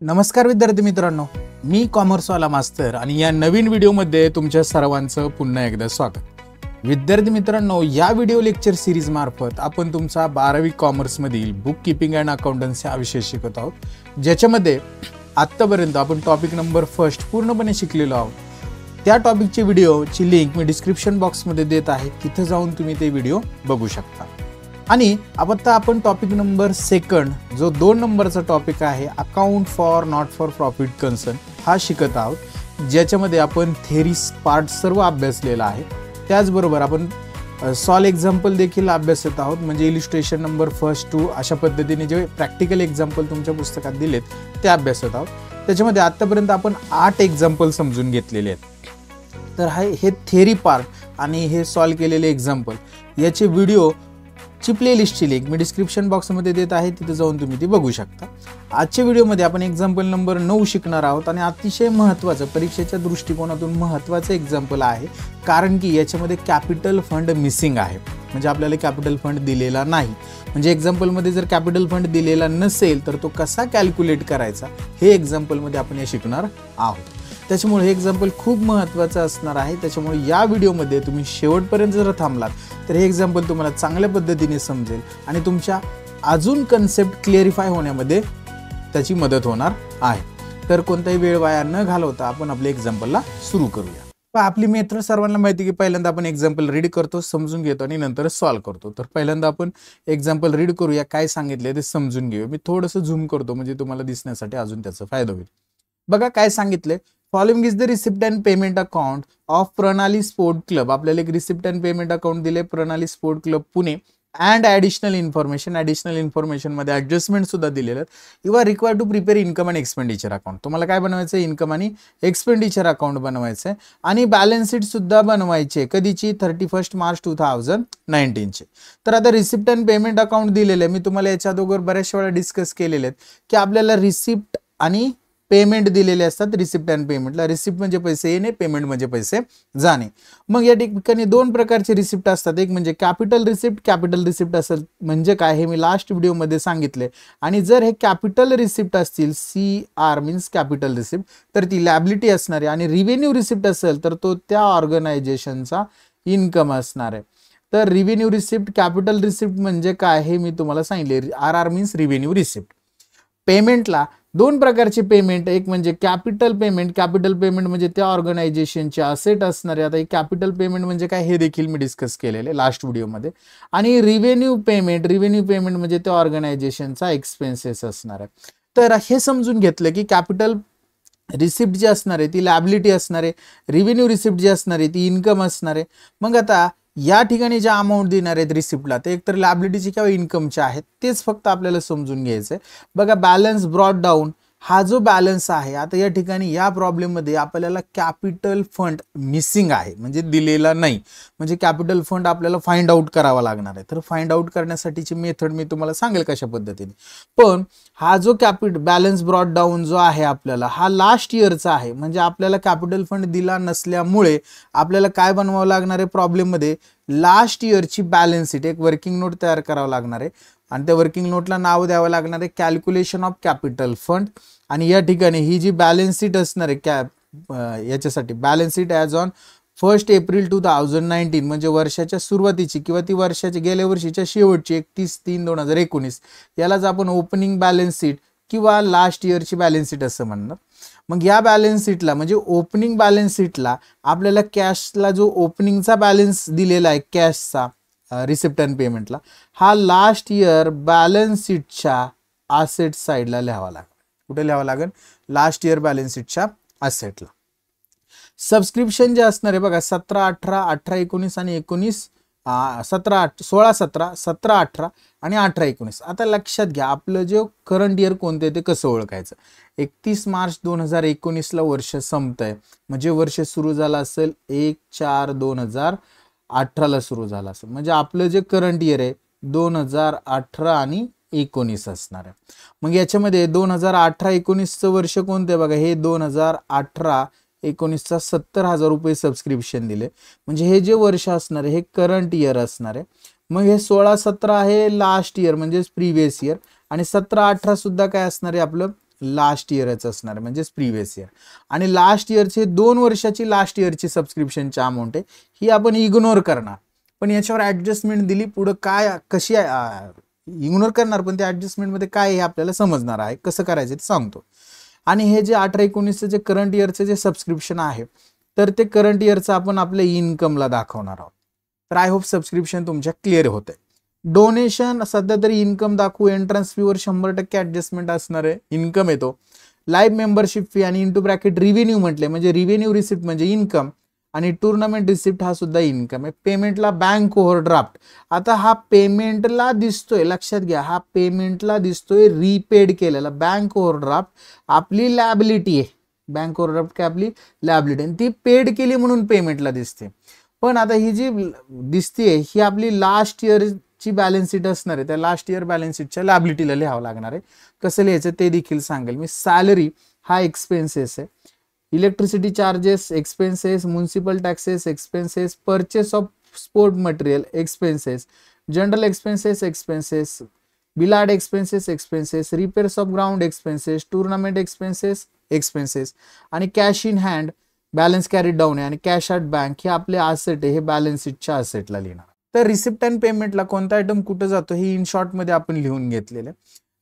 नमस्कार विद्यार्थी मित्रांनो, मी कॉमर्सवाला मास्तर आणि या नवीन व्हिडिओमध्ये तुमच्या सर्वांचं पुन्हा एकदा स्वागत। विद्यार्थी मित्रांनो, या व्हिडिओ लेक्चर सिरीज मार्फत आपण तुमचा 12वी कॉमर्समधील बुक कीपिंग अँड अकाउंटन्सी हा विषय शिकत आहोत, ज्याच्यामध्ये आत्तापर्यंत आपण टॉपिक नंबर फर्स्ट पूर्णपणे शिकलेलो आहोत। त्या टॉपिकची व्हिडिओची लिंक मी डिस्क्रिप्शन बॉक्समध्ये देत आहे, तिथे जाऊन तुम्ही ते व्हिडिओ बघू शकता। आणि आता आपण टॉपिक नंबर सेकंड जो 2 नंबरचा टॉपिक आहे account for not for profit concern हा शिकत आहोत, ज्याच्यामध्ये आपण थेरी पार्ट सर्व अभ्यासलेला आहे। त्याचबरोबर आपण सॉल्व एक्झाम्पल देखील अभ्यासत आहोत, म्हणजे इलिस्ट्रेशन नंबर फर्स्ट टू अशा पद्धतीने जे प्रॅक्टिकल एक्झाम्पल तुमच्या पुस्तकात दिलेत ते अभ्यासत आहोत। त्याच्यामध्ये आतापर्यंत आपण 8 एक्झाम्पल समजून घेतलेले आहेत। तर हे थेरी पार्ट आणि हे सॉल्व केलेले एक्झाम्पल याचे व्हिडिओ ची प्लेलिस्टची लिंक मी डिस्क्रिप्शन बॉक्समध्ये देत आहे, तिथे जाऊन तुम्ही ती बघू शकता। आजच्या व्हिडिओमध्ये आपण एक्झाम्पल नंबर 9 शिकणार आहोत आणि अतिशय महत्त्वाचं, परीक्षेच्या दृष्टिकोनातून महत्त्वाचं एक्झाम्पल आहे, कारण की याच्यामध्ये कॅपिटल फंड मिसिंग आहे, म्हणजे आपल्याला कॅपिटल फंड दिलेला नाही। म्हणजे एक्झाम्पलमध्ये जर कॅपिटल फंड दिलेला नसेल तर तो कसा कॅल्क्युलेट करायचा हे एक्झाम्पलमध्ये आपण हे शिकणार आहोत। त्याच्यामुळे हे एक्झाम्पल खूप महत्त्वाचं असणार आहे। त्याच्यामुळे या व्हिडिओमध्ये तुम्ही शेवटपर्यंत जर थांबलात तर हे एक्झाम्पल तुम्हाला चांगल्या पद्धतीने समजेल आणि तुमच्या अजून कन्सेप्ट क्लिअरिफाय होण्यामध्ये त्याची मदत होणार आहे। तर कोणताही वेळ वाया न घालवता आपण आपल्या एक्झाम्पलला सुरू करूया। आपली मेथड सर्वांना माहिती की पहिल्यांदा आपण एक्झाम्पल रीड करतो, समजून घेतो आणि नंतर सॉल्व्ह करतो। तर पहिल्यांदा आपण एक्झाम्पल रीड करूया, काय सांगितले ते समजून घेऊया। मी थोडंसं झूम करतो म्हणजे तुम्हाला दिसण्यासाठी अजून त्याचा फायदा होईल। बघा काय सांगितले, following is the receipt and payment account of Pranali sport club. आपल्याला एक रिसिप्ट अँड पेमेंट अकाउंट दिले Pranali sport club Pune and additional information मध्ये ॲडजस्टमेंट सुद्धा दिलेले आहेत। You are required to prepare income and expenditure account. तुम्हाला काय बनवायचं आहे, इन्कम आणि एक्सपेंडिचर अकाउंट बनवायचं आहे आणि बॅलन्स शीट सुद्धा बनवायचे, कधीची 31 मार्च 2019 चे। तर आता रिसिप्ट अँड पेमेंट अकाउंट दिलेले मी तुम्हाला याच्या अगोदर बऱ्याच वेळा डिस्कस केलेले आहेत की आपल्याला रिसिप्ट आणि पेमेंट दिलेले असतात। रिसिप्ट अँड पेमेंटला रिसिप्ट म्हणजे पैसे येणे, पेमेंट म्हणजे पैसे जाणे। मग या ठिकाणी 2 प्रकारचे रिसिप्ट असतात, एक म्हणजे कॅपिटल रिसिप्ट असेल म्हणजे काय हे मी लास्ट व्हिडिओमध्ये सांगितले, आणि जर हे कॅपिटल रिसिप्ट असतील CR मीन्स कॅपिटल रिसिप्ट तर ती लायबिलिटी असणार आहे, आणि रिव्हेन्यू रिसिप्ट असेल तर तो त्या ऑर्गनायझेशनचा इन्कम असणार आहे। तर रिव्हेन्यू रिसिप्ट कॅपिटल रिसिप्ट म्हणजे काय हे मी तुम्हाला सांगितले, RR मीन्स रिव्हेन्यू रिसिप्ट। पेमेंटला 2 प्रकारचे पेमेंट, एक म्हणजे कॅपिटल पेमेंट म्हणजे त्या ऑर्गनायझेशनचे असेट असणारे। आता कॅपिटल पेमेंट म्हणजे काय हे देखील मी डिस्कस केलेले लास्ट व्हिडिओमध्ये। आणि रिव्हेन्यू पेमेंट म्हणजे त्या ऑर्गनायझेशनचा एक्सपेन्सेस असणार आहे। तर हे समजून घेतलं की कॅपिटल रिसिप्ट जी असणार आहे ती लायबिलिटी असणार आहे, रिव्हेन्यू रिसिप्ट जी असणार आहे ती इन्कम असणार आहे। मग आता या ठिकाणी ज्या अमाऊंट देणार आहेत रिसिप्टला ते एकतर लायबिलिटीचे किंवा इन्कमचे आहेत, तेच फक्त आपल्याला समजून घ्यायचं आहे। बघा बॅलन्स ब्रॉट डाऊन हा जो बॅलन्स आहे, आता या ठिकाणी या प्रॉब्लेम मध्ये आपल्याला कॅपिटल फंड मिसिंग आहे, म्हणजे दिलेला नाही, म्हणजे कॅपिटल फंड आपल्याला फाइंड आउट करावा लागणार आहे। तर फाइंड आउट करण्यासाठीची मेथड मी तुम्हाला सांगेल कशा पद्धतीने। पण हा जो बॅलन्स ब्रॉट डाऊन जो आहे आपल्याला हा लास्ट इयरचा आहे, म्हणजे आपल्याला कॅपिटल फंड दिला नसल्यामुळे आपल्याला काय बनवावं लागणार आहे, प्रॉब्लेम मध्ये लास्ट इयरची बॅलन्स शीट एक वर्किंग नोट तयार करावं लागणार आहे, आणि त्या वर्किंग नोटला नाव द्यावं लागणार आहे कॅल्क्युलेशन ऑफ कॅपिटल फंड। आणि या ठिकाणी ही जी बॅलन्स शीट असणार आहे याच्यासाठी balance sheet as on 1 April 2019 म्हणजे वर्षाच्या सुरुवातीची किंवा ती वर्षाच्या गेल्या वर्षीच्या शेवटची 31/3/2019 यालाच आपण ओपनिंग बॅलन्स शीट किंवा लास्ट इयरची बॅलन्स शीट असं म्हणणार। मग या बॅलन्स शीटला म्हणजे ओपनिंग बॅलन्स शीटला आपल्याला कॅशला जो ओपनिंगचा बॅलन्स दिलेला आहे कॅशचा रिसिप्ट अँड पेमेंटला, हा लास्ट इयर बॅलन्स शीटच्या असेट साईडला लिहावा लागेल। कुठे लिहावं लागेल, लास्ट इयर बॅलन्स शीटच्या असेटला। सबस्क्रिप्शन जे असणार आहे बघा 17, 18, 18, 19 आणि 19, 16, 17, 17, 18 आणि 18, 19। आता लक्षात घ्या आपलं जे करंट इयर कोणते ते कसं ओळखायचं। 31 मार्च 2019 ला वर्ष संपतंय, म्हणजे वर्ष सुरू झालं असेल 1/4/2018 ला सुरू झालं असेल, म्हणजे आपलं जे करंट इयर आहे 2018 आणि 19 असणार आहे। मग याच्यामध्ये 2018-19चं वर्ष कोणतं बघा, हे 2018-19चा 70,000 रुपये सबस्क्रिप्शन दिले, म्हणजे हे जे वर्ष असणार आहे हे करंट इयर असणार आहे। मग हे 16-17 आहे लास्ट इयर म्हणजे प्रिव्हियस इयर, आणि 17-18 सुद्धा काय असणार आहे आपलं लास्ट इयरच असणार आहे, म्हणजेच प्रिव्हियस इयर. आणि लास्ट इयरचे 2 वर्षाची लास्ट इयरची सबस्क्रिप्शनची अमाऊंट आहे, ही आपण इग्नोर करणार. पण याच्यावर ऍडजस्टमेंट दिली, पुढं काय कशी इग्नोर करणार, पण त्या ऍडजस्टमेंटमध्ये काय हे आपल्याला समजणार आहे, कसं करायचं ते सांगतो. आणि हे जे 18-19चं जे करंट इयरचं जे सबस्क्रिप्शन आहे, तर ते करंट इयरचं आपण आपल्या इन्कमला दाखवणार आहोत. तर आय होप सबस्क्रिप्शन तुमच्या क्लिअर होते. डोनेशन सध्या तरी इन्कम दाखवू, एंट्रन्स फीवर 100% ऍडजस्टमेंट असणार आहे, इन्कम येतो. लाईव्ह मेंबरशिप फी आणि इंटू ब्रॅकेट रिव्हेन्यू म्हटले, म्हणजे रिव्हेन्यू रिसिप्ट म्हणजे इन्कम, आणि टुर्नामेंट रिसिप्ट हा सुद्धा इन्कम आहे. पेमेंटला बँक ओव्हरड्राफ्ट. आता हा पेमेंटला दिसतोय, लक्षात घ्या, हा पेमेंटला दिसतोय रिपेड केलेला. बँक ओव्हरड्राफ्ट आपली लॅबिलिटी आहे, बँक ओव्हरड्राफ्ट काय आपली लॅबिलिटी, आणि ती पेड केली म्हणून पेमेंटला दिसते. पण आता ही जी दिसते ही आपली लास्ट इयरची बॅलन्स शीट असणार आहे, त्या लास्ट इयर बॅलन्स शीटच्या लॅबिलिटीला लिहावं लागणार आहे. कसं लिहायचं ते देखील सांगेल मी. सॅलरी हा एक्सपेन्सेस आहे, electricity charges expenses, municipal taxes expenses, purchase of sport material expenses, general expenses expenses, billiard expenses expenses, repairs of ground expenses, tournament expenses expenses, आणि cash in hand balance carried down आहे, आणि cash at bank हे आपले asset आहे, हे balance शीटच्या असेटला लिहिणार. तर रिसिप्ट अँड पेमेंटला कोणता आयटम कुठं जातो हे इन शॉर्ट मध्ये आपण लिहून घेतलेलं आहे.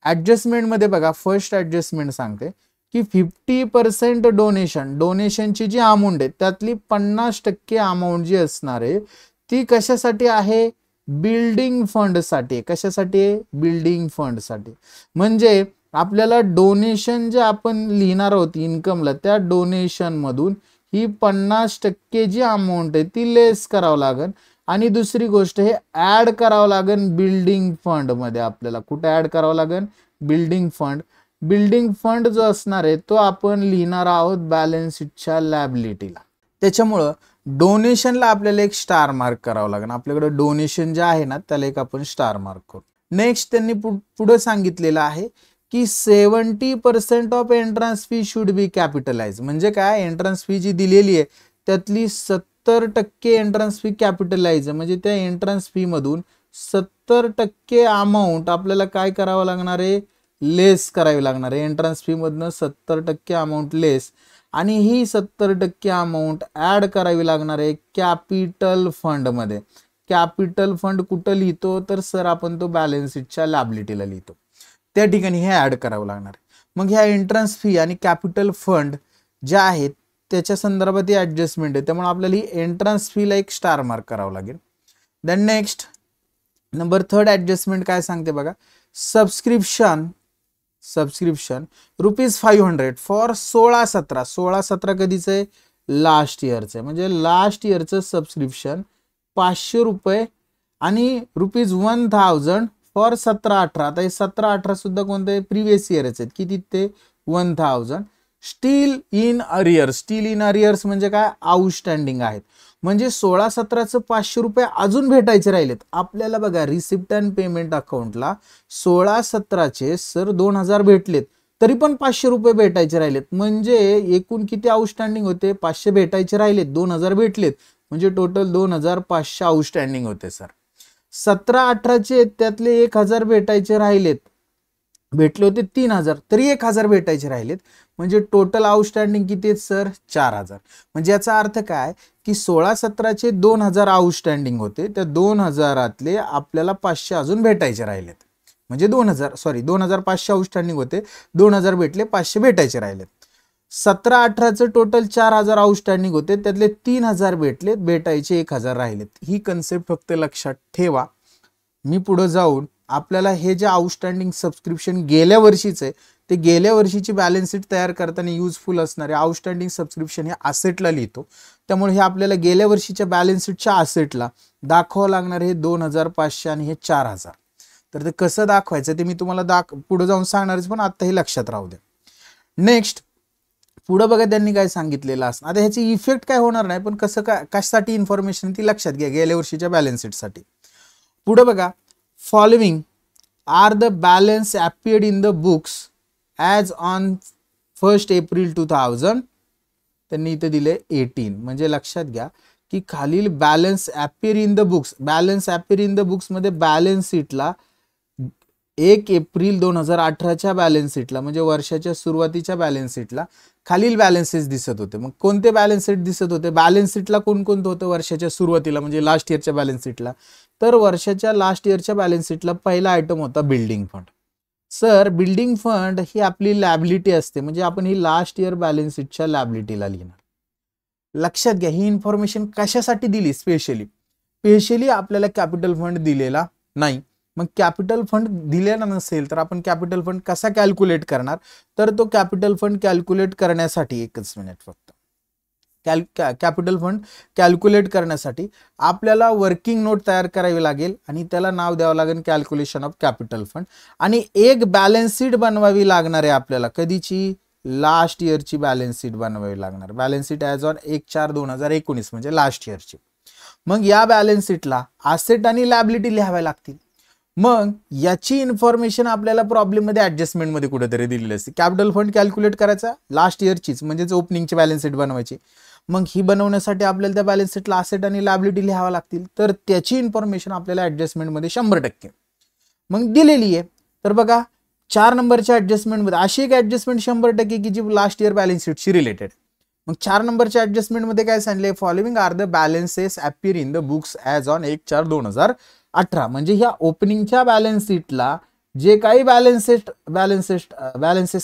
ऍडजस्टमेंटमध्ये बघा, फर्स्ट ऍडजस्टमेंट सांगते की 50% डोनेशनची जी अमाऊंट आहे त्यातली 50% अमाऊंट जी असणार आहे ती कशासाठी आहे, बिल्डिंग फंडसाठी. कशासाठी आहे, बिल्डिंग फंडसाठी. म्हणजे आपल्याला डोनेशन जे आपण लिहिणार आहोत इन्कमला, त्या डोनेशन मधून ही 50% जी अमाऊंट आहे ती लेस करावं लागेल. आणि दुसरी गोष्ट हे ऍड करावं लागेल बिल्डिंग फंड मध्ये. आपल्याला कुठे ऍड करावं लागेल, बिल्डिंग फंड. बिल्डिंग फंड जो असणार आहे तो आपण लिहिणार आहोत बॅलन्स शीटच्या लॅबिलिटीला. त्याच्यामुळं डोनेशनला आपल्याला एक स्टार मार्क करावं लागेल. आपल्याकडे डोनेशन जे आहे ना त्याला एक आपण स्टार मार्क करू. नेक्स्ट त्यांनी पुढे सांगितलेलं आहे की 70% of entrance fee should be capitalise. म्हणजे काय, एंट्रन्स फी जी दिलेली आहे त्यातली 70% एंट्रन्स फी कॅपिटलाइज, म्हणजे त्या एंट्रन्स फी मधून 70% अमाऊंट आपल्याला काय करावं लागणार आहे, लेस करावी लागणार आहे. एंट्रन्स फी मधनं 70% अमाऊंट लेस, आणि ही 70% अमाऊंट ऍड करावी लागणार आहे कॅपिटल फंड मध्ये. कॅपिटल फंड कुठं लिहितो, तर सर आपण तो बॅलन्स शीटच्या लॅबिलिटीला लिहितो, त्या ठिकाणी हे ऍड करावं लागणार आहे. मग ह्या एंट्रन्स फी आणि कॅपिटल फंड ज्या आहेत त्याच्या संदर्भात ही ऍडजस्टमेंट आहे, त्यामुळे आपल्याला ही एंट्रन्स फीला एक स्टार मार्क करावं लागेल. देन नेक्स्ट नंबर 3 ऍडजस्टमेंट काय सांगते बघा, सबस्क्रिप्शन ₹500 फॉर 16-17. 16-17 कधीच आहे, लास्ट इयरचं आहे. म्हणजे लास्ट इयरचं सबस्क्रिप्शन ₹500 आणि ₹1000 फॉर 17-18. आता हे 17-18 सुद्धा कोणतं आहे, प्रिव्हियस इयरच आहेत. किती ते 1000. स्टील इन अरियर्स म्हणजे काय, आउटस्टँडिंग आहेत. म्हणजे 16-17चं ₹500 अजून भेटायचे राहिलेत आपल्याला. बघा रिसिप्ट अँड पेमेंट अकाउंटला 16-17चे सर 2000 भेटलेत, तरी पण ₹500 भेटायचे राहिलेत. म्हणजे एकूण किती आउटस्टँडिंग होते, 500 भेटायचे राहिलेत, 2000 भेटलेत, म्हणजे टोटल 2500 आउटस्टँडिंग होते सर. 17-18चे त्यातले 1000 भेटायचे राहिलेत, भेटले होते 3000, तरी 1000 भेटायचे राहिलेत, म्हणजे टोटल आउटस्टँडिंग किती आहेत सर, 4000. म्हणजे याचा अर्थ काय की 16-17चे 2000 आउटस्टँडिंग होते, त्या 2000तले आपल्याला 500 अजून भेटायचे राहिलेत. म्हणजे 2500 आउटस्टँडिंग होते, 2000 भेटले, 500 भेटायचे राहिलेत. 17-18चं टोटल 4000 आउटस्टँडिंग होते, त्यातले 3000 भेटलेत, भेटायचे 1000 राहिलेत. ही कन्सेप्ट फक्त लक्षात ठेवा. मी पुढे जाऊन आपल्याला हे जे आउटस्टँडिंग सबस्क्रिप्शन गेल्या वर्षीचं आहे ते गेल्या वर्षीची बॅलन्स शीट तयार करताना युजफुल असणारे आउटस्टँडिंग सबस्क्रिप्शन हे असेटला लिहितो. त्यामुळे हे आपल्याला गेल्या वर्षीच्या बॅलन्स शीटच्या असेटला दाखवावं लागणार हे 2500 आणि हे 4000. तर ते कसं दाखवायचं ते मी तुम्हाला पुढे जाऊन सांगणारच, पण आता हे लक्षात राहू द्या. नेक्स्ट पुढे बघा त्यांनी काय सांगितलेलं असणार. आता ह्याची इफेक्ट काय होणार नाही, पण कसं काय कशासाठी इन्फॉर्मेशन ती लक्षात घ्या गेल्या वर्षीच्या बॅलन्स शीटसाठी. पुढे बघा, following are the balance appeared in the books as on 1 April 2000. त्यांनी इथे दिले 18. म्हणजे लक्षात घ्या की खालील balance appear in the books, balance appear in the books मध्ये बॅलन्स शीटला 1 एप्रिल 2018च्या बॅलन्स शीटला म्हणजे वर्षाच्या सुरुवातीच्या बॅलन्स शीटला खालील बॅलन्सेस दिसत होते. मग कोणते बॅलन्स शीट दिसत होते? बॅलन्स शीटला कोणकोणतं होतं वर्षाच्या सुरुवातीला म्हणजे लास्ट इयरच्या बॅलन्स शीटला? तर वर्षाच्या लास्ट इयरच्या बॅलन्स शीटला पहिला आयटम होता building fund. Sir building fund ही आपली लॅबिलिटी असते, म्हणजे आपण ही लास्ट इयर बॅलन्स शीटच्या लॅबिलिटीला लिहिणार. लक्षात घ्या, ही इन्फॉर्मेशन कशासाठी दिली? स्पेशली आपल्याला कॅपिटल फंड दिलेला नाही. मग कॅपिटल फंड दिलेला नसेल तर आपण कॅपिटल फंड कसा कॅल्क्युलेट करणार? तर तो कॅपिटल फंड कॅल्क्युलेट करण्यासाठी एकच मिनिट फक्त, कॅपिटल फंड कॅल्क्युलेट करण्यासाठी आपल्याला वर्किंग नोट तयार करावी लागेल आणि त्याला नाव द्यावं लागेल कॅल्क्युलेशन ऑफ कॅपिटल फंड. आणि एक बॅलन्स शीट बनवावी लागणार आहे आपल्याला. कधीची? लास्ट इयरची बॅलन्स शीट बनवावी लागणार. बॅलन्स शीट ॲज ऑन 1/4/2019 म्हणजे लास्ट इयरची. मग या बॅलन्स शीटला असेट आणि लॅबिलिटी लिहाव्या लागतील. मग याची इन्फॉर्मेशन आपल्याला प्रॉब्लेम मध्ये ऍडजस्टमेंट मध्ये कुठेतरी दिलेली असते. कॅपिटल फंड कॅल्क्युलेट करायचा लास्ट इयरचीच म्हणजे ओपनिंगची बॅलन्स शीट बनवायची. मग ही बनवण्यासाठी आपल्याला त्या बॅलन्स शीटला असेट आणि लॅबिलिटी लिहावा लागतील. तर त्याची इन्फॉर्मेशन आपल्याला ऍडजस्टमेंट मध्ये 100% मग दिलेली आहे. तर बघा 4 नंबरच्या ऍडजस्टमेंट मध्ये अशी एक ऍडजस्टमेंट 100% की जी लास्ट इयर बॅलन्स शीटशी रिलेटेड. मग 4 नंबरच्या ऍडजस्टमेंट मध्ये काय सांगितले? Following are the balances appear in the books as on 1/4/2018 म्हणजे ह्या ओपनिंगच्या बॅलन्स शीटला जे काही बॅलन्सेस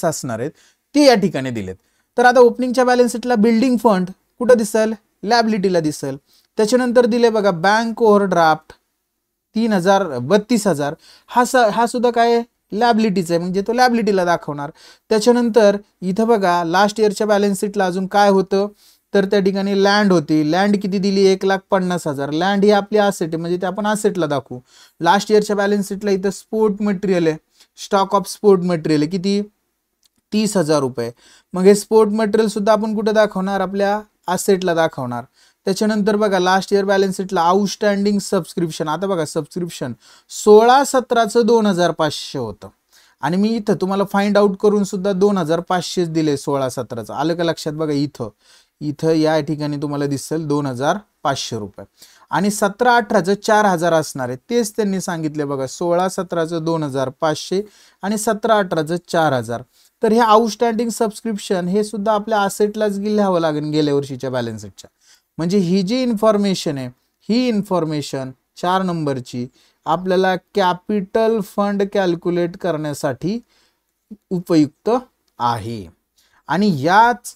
असणार आहेत ते या ठिकाणी दिलेत. तर आता ओपनिंगच्या बॅलन्स शीटला बिल्डिंग फंड कुठं दिसेल? लॅबिलिटीला दिसेल. त्याच्यानंतर दिले बघा बँक ओव्हरड्राफ्ट 32,000 हा सुद्धा काय लॅबिलिटीच आहे म्हणजे तो लॅबिलिटीला दाखवणार. त्याच्यानंतर इथं बघा लास्ट इयरच्या बॅलन्स शीटला अजून काय होतं? तर त्या ठिकाणी लँड होती. लँड किती दिली? 1,50,000. लँड ही आपली असेट आहे म्हणजे ते आपण असेटला दाखवू. लास्ट इयरच्या बॅलन्स शीटला इथं स्पोर्ट मटेरियल आहे, स्टॉक ऑफ स्पोर्ट मटेरियल आहे किती? 30,000 रुपये. मग हे स्पोर्ट मटेरियल सुद्धा आपण कुठे दाखवणार? आपल्या असेटला दाखवणार. त्याच्यानंतर बघा लास्ट इयर बॅलन्स शीटला आउटस्टँडिंग सबस्क्रिप्शन. आता बघा सबस्क्रिप्शन 16/17चं 2,500 होतं आणि मी इथं तुम्हाला फाइंड आउट करून सुद्धा 2,500 दिले 16/17चं. आलं का लक्षात? बघा इथं या ठिकाणी तुम्हाला दिसेल 2,500 रुपये आणि 17/18चं 4,000 असणार आहे. तेच त्यांनी सांगितले बघा 16/17चं 2,500 आणि 17/18चं 4,000. तर हे आउटस्टँडिंग सबस्क्रिप्शन हे सुद्धा आपल्या असेटलाच लिहावं लागेल गेल्या वर्षीच्या बॅलन्स शीटच्या. म्हणजे ही जी इन्फॉर्मेशन आहे ही इन्फॉर्मेशन 4 नंबरची आपल्याला कॅपिटल फंड कॅल्क्युलेट करण्यासाठी उपयुक्त आहे. आणि याच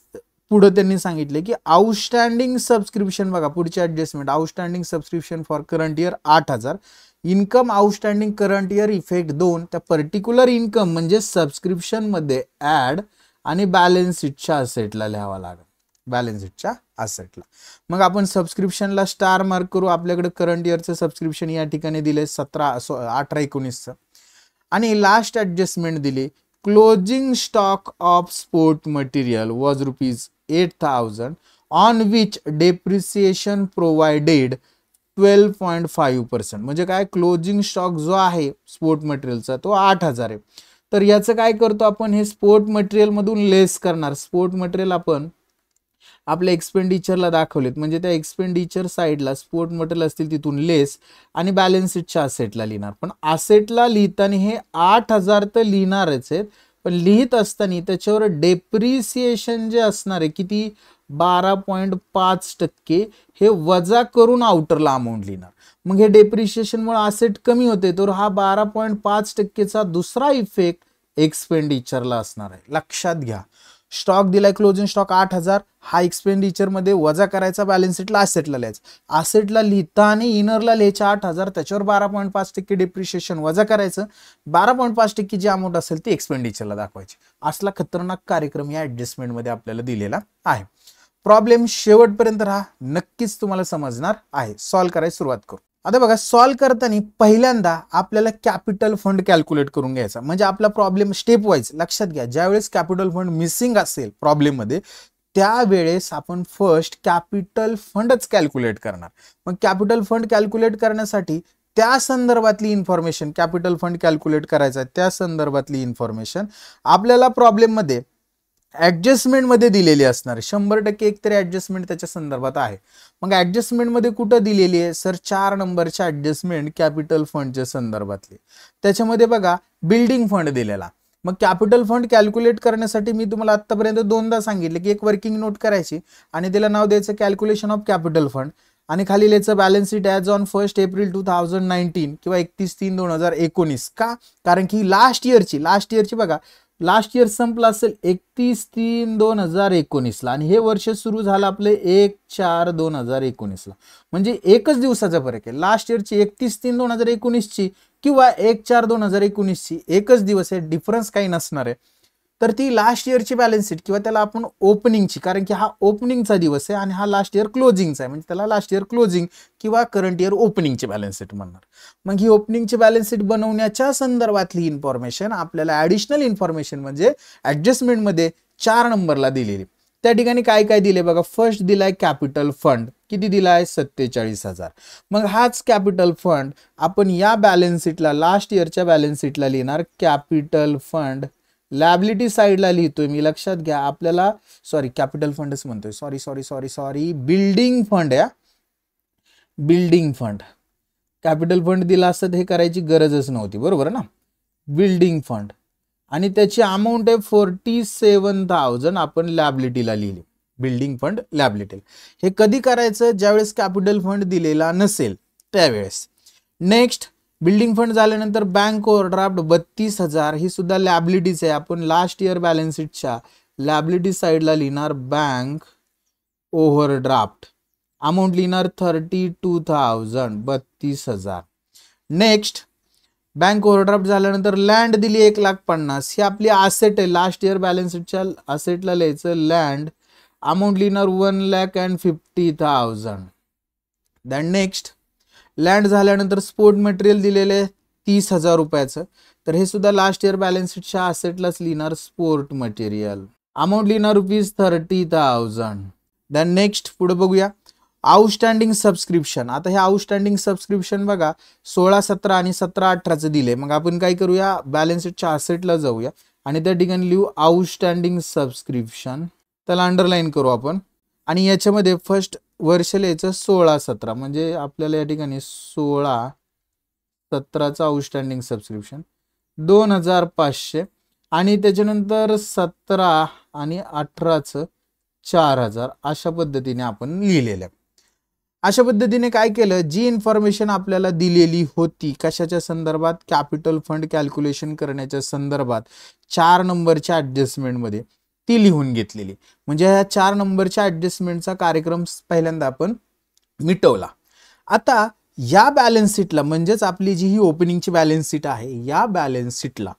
पुढे त्यांनी सांगितले की आउटस्टँडिंग सबस्क्रिप्शन बघा पुढची adjustment. Outstanding subscription for current year 8,000. Income outstanding current year effect 2. त्या पर्टिक्युलर इन्कम म्हणजे सबस्क्रिप्शन मध्ये ऍड आणि बॅलन्स शीटच्या असेटला लिहावा लागेल. बॅलन्स शीटच्या असेटला. मग आपण सबस्क्रिप्शनला स्टार मार्क करू. आपल्याकडे करंट इयरचं सबस्क्रिप्शन या ठिकाणी दिले 18-19चं आणि लास्ट ऍडजस्टमेंट दिली closing stock of sport material was ₹8,000 on which depreciation provided 12.5%. म्हणजे काय? क्लोजिंग स्टॉक जो आहे स्पोर्ट मटेरियलचा तो 8,000 आहे. तर याचं काय करतो आपण? हे स्पोर्ट मटेरियल मधून लेस करणार. स्पोर्ट मटेरियल आपण आपल्या एक्सपेंडिचरला दाखवलेत म्हणजे त्या एक्सपेंडिचर साईडला स्पोर्ट मटेरियल असतील तिथून लेस आणि बॅलन्स शीटच्या असेटला लिहिणार. पण असेटला लिहिताना हे 8,000 तर लिहिणारच आहेत पण लिहित असताना त्याच्यावर डेप्रिसिएशन जे असणार आहे किती? 12.5% हे वजा करून आउटरला अमाऊंट लिहिणार. मग हे डेप्रिसिएशनमुळे असेट कमी होते तर हा 12.5%चा दुसरा इफेक्ट एक्सपेंडिचरला असणार आहे. लक्षात घ्या. स्टॉक दिलाय क्लोजिंग स्टॉक 8,000 हा एक्सपेंडिचर मध्ये वजा करायचा बॅलन्स शीटला असेटला लिहायचं. असेटला लिहिताना इनरला लिहायचे 8,000 त्याच्यावर 12.5% डेप्रिशिएशन वजा करायचं. 12.5% जी अमाऊंट असेल ती एक्सपेंडिचरला दाखवायची. असला खतरनाक कार्यक्रम या ऍडजस्टमेंट मध्ये आपल्याला दिलेला आहे. प्रॉब्लेम शेवटपर्यंत राहा, नक्कीच तुम्हाला समजणार आहे. सॉल्व्ह करायला सुरुवात करू. आता बघा सॉल्व्ह करताना पहिल्यांदा आपल्याला कॅपिटल फंड कॅल्क्युलेट करून घ्यायचा म्हणजे आपला प्रॉब्लेम स्टेप वाईज. लक्षात घ्या ज्यावेळेस कॅपिटल फंड मिसिंग असेल प्रॉब्लेम मध्ये त्यावेळेस आपण फर्स्ट कॅपिटल फंडच कॅल्क्युलेट करणार. मग कॅपिटल फंड कॅल्क्युलेट करण्यासाठी त्या संदर्भातली इन्फॉर्मेशन कॅपिटल फंड कॅल्क्युलेट करायचा त्या संदर्भातली इन्फॉर्मेशन आपल्याला प्रॉब्लेम मध्ये ऍडजस्टमेंट मध्ये दिलेली असणार आहे, 100% एकतरी ऍडजस्टमेंट त्याच्या संदर्भात आहे. मग ऍडजस्टमेंट मध्ये कुठं दिलेली आहे सर? 4 नंबरच्या ऍडजस्टमेंट कॅपिटल फंडच्या संदर्भातली. त्याच्यामध्ये बघा बिल्डिंग फंड दिलेला. मग कॅपिटल फंड कॅल्क्युलेट करण्यासाठी मी तुम्हाला आतापर्यंत 2दा सांगितले की एक वर्किंग नोट करायची आणि त्याला नाव द्यायचं कॅल्क्युलेशन ऑफ कॅपिटल फंड आणि खाली लिहायचं balance sheet as on 1 April 2019 किंवा 31/3/2019. का? कारण की लास्ट इयरची बघा, लास्ट इयर संपला असेल 31/3/2019 आणि हे वर्ष सुरू झालं आपले 1/4/2019. म्हणजे एकच दिवसाचा फरक आहे. लास्ट इयरची 31/3/2019 किंवा 1/4/2019 एकच दिवस आहे, डिफरन्स काही नसणार आहे. तर ती लास्ट इयरची बॅलन्स शीट किंवा त्याला आपण ओपनिंगची, कारण की हा ओपनिंगचा दिवस आहे आणि हा लास्ट इयर क्लोजिंगचा आहे, म्हणजे त्याला लास्ट इयर क्लोजिंग किंवा करंट इयर ओपनिंगची बॅलन्स शीट म्हणणार. मग ही ओपनिंगची बॅलन्स शीट बनवण्याच्या संदर्भातली इन्फॉर्मेशन आपल्याला ॲडिशनल इन्फॉर्मेशन म्हणजे ॲडजस्टमेंटमध्ये 4 नंबरला दिलेली. त्या ठिकाणी काय काय दिले बघा. फर्स्ट दिलाय कॅपिटल फंड, किती दिलाय? 47,000. मग हाच कॅपिटल फंड आपण या बॅलन्स शीटला, लास्ट इयरच्या बॅलन्स शीटला लिहिणार. कॅपिटल फंड लॅबिलिटी साईडला लिहितोय मी, लक्षात घ्या. आपल्याला कॅपिटल फंडच म्हणतोय, सॉरी बिल्डिंग फंड या, बिल्डिंग फंड. कॅपिटल फंड दिला असतं हे करायची गरजच नव्हती, बरोबर ना. बिल्डिंग फंड आणि त्याची अमाऊंट आहे 47,000 आपण लॅबिलिटीला लिहिली. बिल्डिंग फंड लॅबिलिटी हे कधी करायचं? ज्यावेळेस कॅपिटल फंड दिलेला नसेल त्यावेळेस. नेक्स्ट बिल्डिंग फंड झाल्यानंतर बँक ओव्हरड्राफ्ट 32,000 ही सुद्धा लॅबिलिटीज आहे. आपण लास्ट इयर बॅलन्स शीटच्या लॅबिलिटी साईडला लिहिणार बँक ओव्हरड्राफ्ट. अमाऊंट लिहिणार 32,000, 32,000. नेक्स्ट बँक ओव्हरड्राफ्ट झाल्यानंतर लँड दिली 1,50,000. ही आपली असेट आहे. लास्ट इयर बॅलन्स शीटच्या असेटला लिहायचं लँड. अमाऊंट लिहिणार 1,50,000. दॅन नेक्स्ट लँड झाल्यानंतर स्पोर्ट मटेरियल दिलेले 30,000 रुपयाचं. तर हे सुद्धा लास्ट इयर बॅलन्स शीटच्या असेटलाच लिहिणार स्पोर्ट मटेरियल. अमाऊंट लिहिणार ₹30,000. दॅन नेक्स्ट पुढे बघूया आउटस्टँडिंग सबस्क्रिप्शन. आता हे आउटस्टँडिंग सबस्क्रिप्शन बघा 16, 17 आणि 17, 18 दिले. मग आपण काय करूया? बॅलन्स शीटच्या असेटला जाऊया आणि त्या ठिकाणी लिहू आउटस्टँडिंग सबस्क्रिप्शन. त्याला अंडरलाईन करू आपण आणि याच्यामध्ये फर्स्ट वर्ष लिहायचं 16, 17. म्हणजे आपल्याला या ठिकाणी 16, 17चं आउटस्टँडिंग सबस्क्रिप्शन 2,500 आणि त्याच्यानंतर 17 आणि 18चं 4,000 अशा पद्धतीने आपण लिहिलेलं आहे. अशा पद्धतीने काय केलं? जी इन्फॉर्मेशन आपल्याला दिलेली होती कशाच्या संदर्भात? कॅपिटल फंड कॅल्क्युलेशन करण्याच्या संदर्भात 4 नंबरच्या ॲडजस्टमेंटमध्ये ती लिहून घेतलेली. म्हणजे ह्या 4 नंबरच्या ॲडजस्टमेंटचा कार्यक्रम पहिल्यांदा आपण मिटवला. आता या बॅलन्स शीटला म्हणजेच आपली जी ही ओपनिंगची बॅलन्स शीट आहे या बॅलन्स शीटला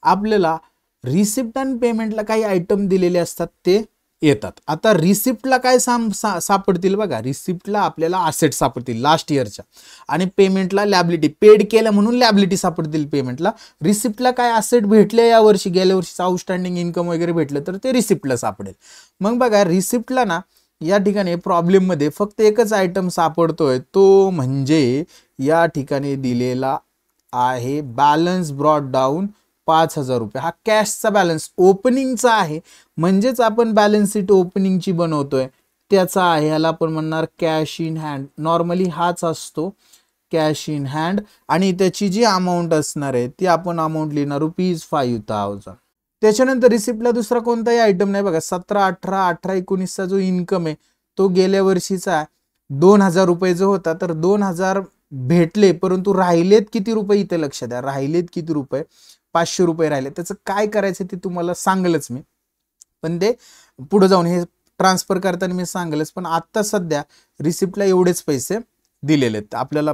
आपल्याला रिसिप्ट आणि पेमेंटला काही आयटम दिलेले असतात ते येतात. आता रिसिप्टला काय सापडतील बघा. रिसिप्टला आपल्याला असेट सापडतील लास्ट इयरच्या आणि पेमेंटला लॅबिलिटी, पेड केलं म्हणून लॅबिलिटी सापडतील पेमेंटला. रिसिप्टला काय असेट भेटले या वर्षी, गेल्या वर्षीचं आउटस्टँडिंग इन्कम वगैरे भेटलं तर ते रिसिप्टला सापडेल. मग बघा रिसिप्टला ना या ठिकाणी प्रॉब्लेममध्ये फक्त एकच आयटम सापडतोय, तो म्हणजे या ठिकाणी दिलेला आहे बॅलन्स ब्रॉट डाऊन 5,000 रुपये. हा कॅशचा बॅलन्स ओपनिंगचा आहे, म्हणजेच आपण बॅलन्स शीट ओपनिंगची बनवतोय त्याचा आहे. ह्याला आपण म्हणणार कॅश इन हँड. नॉर्मली हाच असतो कॅश इन हँड आणि त्याची जी अमाऊंट असणार आहे ती आपण अमाऊंट लिहिणार ₹5,000. त्याच्यानंतर रिसिप्टला दुसरा कोणताही आयटम नाही बघा. 17, 18, 18, 19चा जो इन्कम आहे तो गेल्या वर्षीचा 2,000 रुपये जो होता, तर 2,000 भेटले परंतु राहिलेत किती रुपये इथे लक्ष द्या. राहिलेत किती रुपये? 500 रुपये राहिले. त्याचं काय करायचं ते तुम्हाला सांगलच मी, पण ते पुढे जाऊन हे ट्रान्सफर करताना मी सांगलच. पण आता सध्या रिसिप्टला एवढेच पैसे दिलेले आहेत. आपल्याला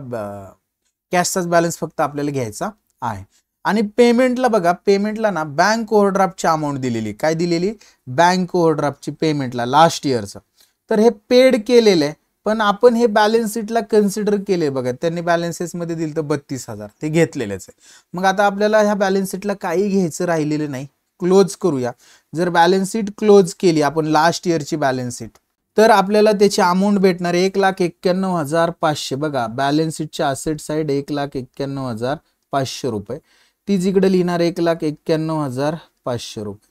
कॅशचाच बॅलन्स फक्त आपल्याला घ्यायचा आहे. आणि पेमेंटला बघा, पेमेंटला ना बँक ओव्हरड्राफ्टची अमाऊंट दिलेली. काय दिलेली? बँक ओव्हरड्राफ्टची पेमेंटला लास्ट इयरचं. तर हे पेड केलेलं आहे, पण आपण हे बॅलन्स शीटला कन्सिडर केले बघा. त्यांनी बॅलन्सेसमध्ये दिलं तर 32,000 ते घेतलेलेच आहे. मग आता आपल्याला ह्या बॅलन्स शीटला काही घ्यायचं राहिलेलं नाही. क्लोज करूया. जर बॅलन्स शीट क्लोज केली आपण लास्ट इयरची बॅलन्स शीट, तर आपल्याला त्याची अमाऊंट भेटणार 1,91,500. बघा बॅलन्स शीटच्या असेट साईड 1,91,500 रुपये. ती जिकडे लिहिणार 1,91,500 रुपये.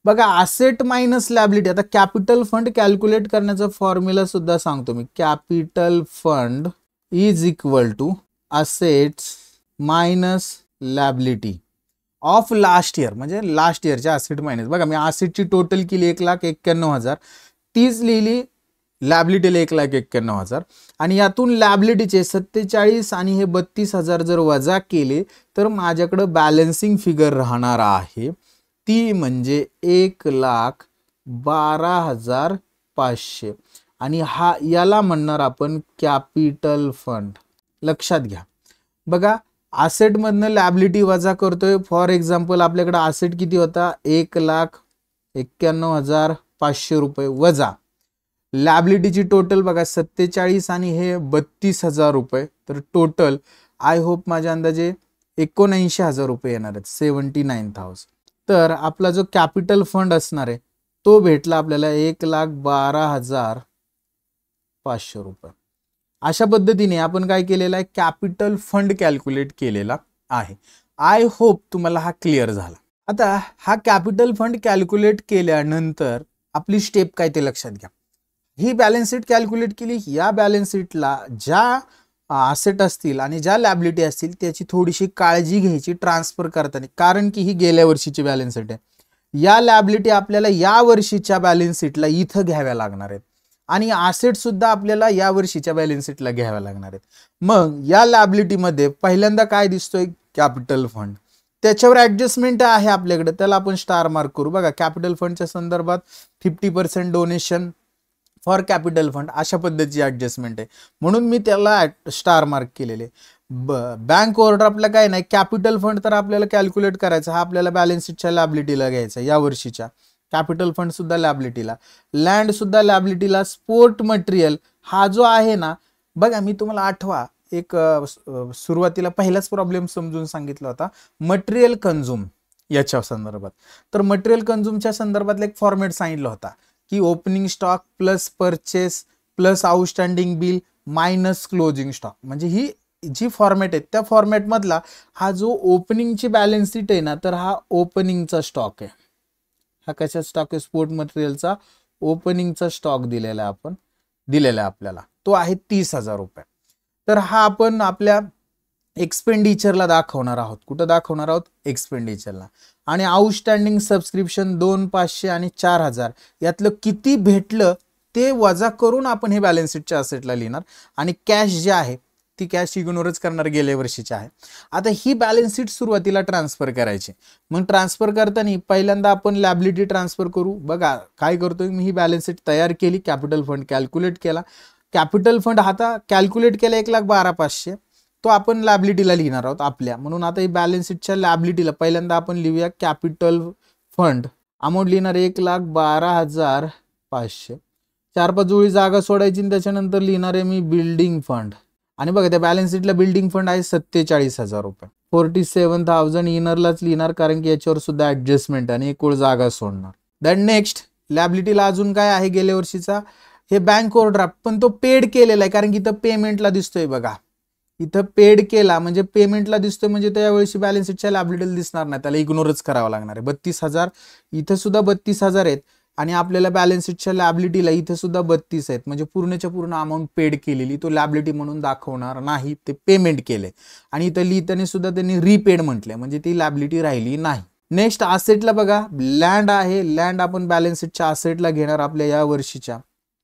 बघा असेट मायनस लॅबिलिटी. आता कॅपिटल फंड कॅल्क्युलेट करण्याचा फॉर्म्युला सुद्धा सांगतो मी. Capital fund is equal to assets minus liability of last year, म्हणजे लास्ट इयरच्या असेट मायनस. बघा मी असेटची टोटल केली 1,91,000, तीच लिहिली लॅबिलिटीला 1,91,000 आणि यातून लॅबिलिटीचे 47 आणि हे 32,000 जर वजा केले तर माझ्याकडे बॅलन्सिंग फिगर राहणार आहे ती म्हणजे 1,12,500 आणि हा याला म्हणणार आपण कॅपिटल फंड. लक्षात घ्या. बघा असेट मधनं लॅबिलिटी वजा करतोय. फॉर एक्झाम्पल आपल्याकडे असेट किती होता 1,91,500 रुपये वजा लॅबिलिटीची टोटल बघा 47 आणि हे 32,000 रुपये. तर टोटल आय होप माझ्या अंदाजे 79,000 रुपये येणार आहेत, 79,000. तर आपला जो कॅपिटल फंड असणार आहे तो भेटला आपल्याला 1,12,500 रुपये. अशा पद्धतीने आपण काय केलेलं आहे कॅपिटल फंड कॅल्क्युलेट केलेला आहे. आय होप तुम्हाला हा क्लिअर झाला. आता हा कॅपिटल फंड कॅल्क्युलेट केल्यानंतर आपली स्टेप काय ते लक्षात घ्या. ही बॅलन्स शीट कॅल्क्युलेट केली. या बॅलन्स शीटला ज्या असेट असतील आणि ज्या लॅबिलिटी असतील त्याची थोडीशी काळजी घ्यायची ट्रान्सफर करताना, कारण की ही गेल्या वर्षीची बॅलन्स शीट आहे. या लॅबिलिटी आपल्याला या वर्षीच्या बॅलन्स शीटला इथं घ्याव्या लागणार आहेत आणि असेट सुद्धा आपल्याला या वर्षीच्या बॅलन्स शीटला घ्याव्या लागणार आहेत. मग या लॅबिलिटीमध्ये पहिल्यांदा काय दिसतोय कॅपिटल फंड, त्याच्यावर ऍडजस्टमेंट आहे आपल्याकडे, त्याला आपण स्टार मार्क करू. बघा कॅपिटल फंडच्या संदर्भात 50% डोनेशन फॉर कॅपिटल फंड अशा पद्धतीची ऍडजस्टमेंट आहे म्हणून मी त्याला स्टार मार्क केलेले. बँक ओव्हरड्राफ्टला काय नाही, कॅपिटल फंड तर आपल्याला कॅल्क्युलेट करायचा, हा आपल्याला बॅलन्स शीटच्या लॅबिलिटीला घ्यायचा या वर्षीच्या. कॅपिटल फंड सुद्धा लॅबिलिटीला, लँड सुद्धा लॅबिलिटीला, स्पोर्ट मटेरियल हा जो आहे ना, बघा मी तुम्हाला आठवा एक सुरुवातीला पहिलाच प्रॉब्लेम समजून सांगितला होता मटेरियल कंझ्युम याच्या संदर्भात. तर मटेरियल कंझ्युमच्या संदर्भातला एक फॉर्मॅट सांगितला होता की opening stock plus purchase plus outstanding bill minus closing stock. म्हणजे ही जी फॉर्मॅट आहे त्या फॉर्मॅट मधला हा जो ओपनिंगची बॅलन्स शीट आहे ना, तर हा ओपनिंगचा स्टॉक आहे. हा कशा स्टॉक आहे, स्पोर्ट मटेरियलचा ओपनिंगचा स्टॉक दिलेला आहे आपल्याला, तो आहे 30,000 रुपये. तर हा आपण आपल्या एक्सपेंडिचरला दाखवणार आहोत. कुठं दाखवणार आहोत, एक्सपेंडिचरला. आणि आउटस्टँडिंग सबस्क्रिप्शन 2,500 आणि 4,000 यातलं किती भेटलं ते वजा करून आपण हे बॅलन्स शीटच्या असेटला लिहिणार आणि कॅश जे आहे ती कॅश इग्नोरच करणार, गेल्या वर्षीची आहे. आता ही बॅलन्स शीट सुरुवातीला ट्रान्सफर करायची. मग ट्रान्सफर करताना पहिल्यांदा आपण लॅबिलिटी ट्रान्सफर करू. बघा काय करतोय मी, ही बॅलन्स शीट तयार केली, कॅपिटल फंड कॅल्क्युलेट केला. कॅपिटल फंड आता कॅल्क्युलेट केला 1,12,500, तो आपण लॅबिलिटीला लिहिणार आहोत आपल्या. म्हणून आता ही बॅलन्स शीटच्या लॅबिलिटीला पहिल्यांदा आपण लिहूया कॅपिटल फंड. अमाऊंट लिहिणार 1,12,500. 4-5 जोडी जागा सोडायची. त्याच्यानंतर लिहिणार आहे मी बिल्डिंग फंड. आणि बघा त्या बॅलन्स शीटला बिल्डिंग फंड आहे 47,000 रुपये. 47,000 इनरलाच लिहिणार कारण की याच्यावर सुद्धा ऍडजस्टमेंट आणि एक जागा सोडणार. दॅन नेक्स्ट लॅबिलिटीला अजून काय आहे गेल्या वर्षीचा, हे बँक ओव्हरड्राफ्ट, पण तो पेड केलेला आहे कारण की इथं पेमेंटला दिसतोय. बघा इथं पेड केला म्हणजे पेमेंटला दिसतोय, म्हणजे त्यावेळी बॅलन्स शीटच्या लॅबिलिटीला दिसणार नाही, त्याला इग्नोरच करावं लागणार आहे. 32,000 इथं सुद्धा 32,000 आहेत आणि आपल्याला बॅलन्स शीटच्या लॅबिलिटीला इथं सुद्धा 32 आहेत. म्हणजे पूर्णच्या पूर्ण अमाऊंट पेड केलेली, तो लॅबिलिटी म्हणून दाखवणार नाही, ते पेमेंट केले. आणि इथं लिहिताना सुद्धा त्यांनी रिपेड म्हटलंय, म्हणजे ती लॅबिलिटी राहिली नाही. नेक्स्ट असेटला बघा लँड आहे. लँड आपण बॅलन्स शीटच्या असेटला घेणार आपल्या या वर्षीच्या.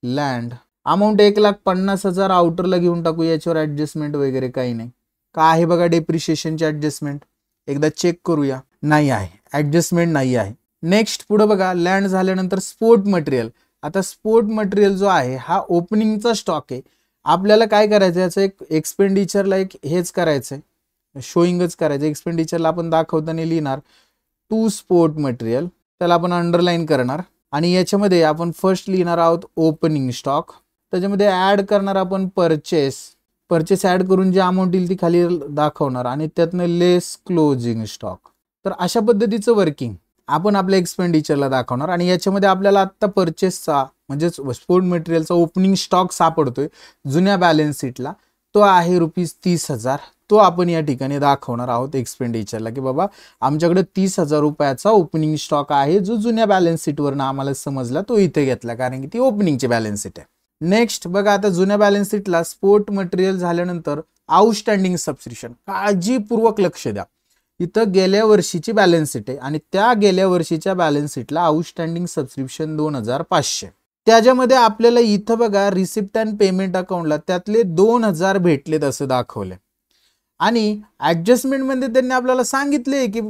लँड अमाऊंट 1,50,000 आउटरला घेऊन टाकू, याच्यावर ऍडजस्टमेंट वगैरे काही नाही. का आहे बघा डेप्रिशिएशनची ऍडजस्टमेंट, एकदा चेक करूया. नाही आहे, ऍडजस्टमेंट नाही आहे. नेक्स्ट पुढे बघा लँड झाल्यानंतर स्पोर्ट मटेरियल. आता स्पोर्ट मटेरियल जो आहे हा ओपनिंगचा स्टॉक आहे. आपल्याला काय करायचं, याचं एक एक्सपेंडिचरला एक हेच करायचंय, शोईंगच करायचं. एक्सपेंडिचरला आपण दाखवताना लिहिणार टू स्पोर्ट मटेरियल, त्याला आपण अंडरलाईन करणार. आणि याच्यामध्ये आपण फर्स्ट लिहिणार आहोत ओपनिंग स्टॉक. त्याच्यामध्ये ऍड करणार आपण परचेस ऍड करून जी अमाऊंट येईल ती खाली दाखवणार आणि त्यातनं लेस क्लोजिंग स्टॉक. तर अशा पद्धतीचं वर्किंग आपण आपल्या एक्सपेंडिचरला दाखवणार. आणि याच्यामध्ये आपल्याला आत्ता परचेसचा म्हणजे स्पोर्ट मटेरियलचा ओपनिंग स्टॉक सापडतोय जुन्या बॅलन्स शीटला, तो आहे ₹30,000. तो आपण या ठिकाणी दाखवणार आहोत एक्सपेंडिचरला, की बाबा आमच्याकडे 30,000 रुपयाचा ओपनिंग स्टॉक आहे, जो जुन्या बॅलन्स शीटवरनं आम्हाला समजला तो इथे घेतला, कारण की ती ओपनिंगची बॅलन्स शीट आहे. नेक्स्ट बघा, आता जुन्या बॅलन्स शीटला स्पोर्ट मटेरियल झाल्यानंतर आउटस्टँडिंग सबस्क्रिप्शन, काळजीपूर्वक लक्ष द्या. इथं गेल्या वर्षीची बॅलन्स शीट आहे आणि त्या गेल्या वर्षीच्या बॅलन्स शीटला आउटस्टँडिंग सबस्क्रिप्शन 2,500. त्याच्यामध्ये आपल्याला इथं बघा रिसिप्ट अँड पेमेंट अकाउंटला त्यातले 2,000 भेटलेत असं दाखवले आणि ऍडजस्टमेंटमध्ये त्यांनी आपल्याला सांगितले की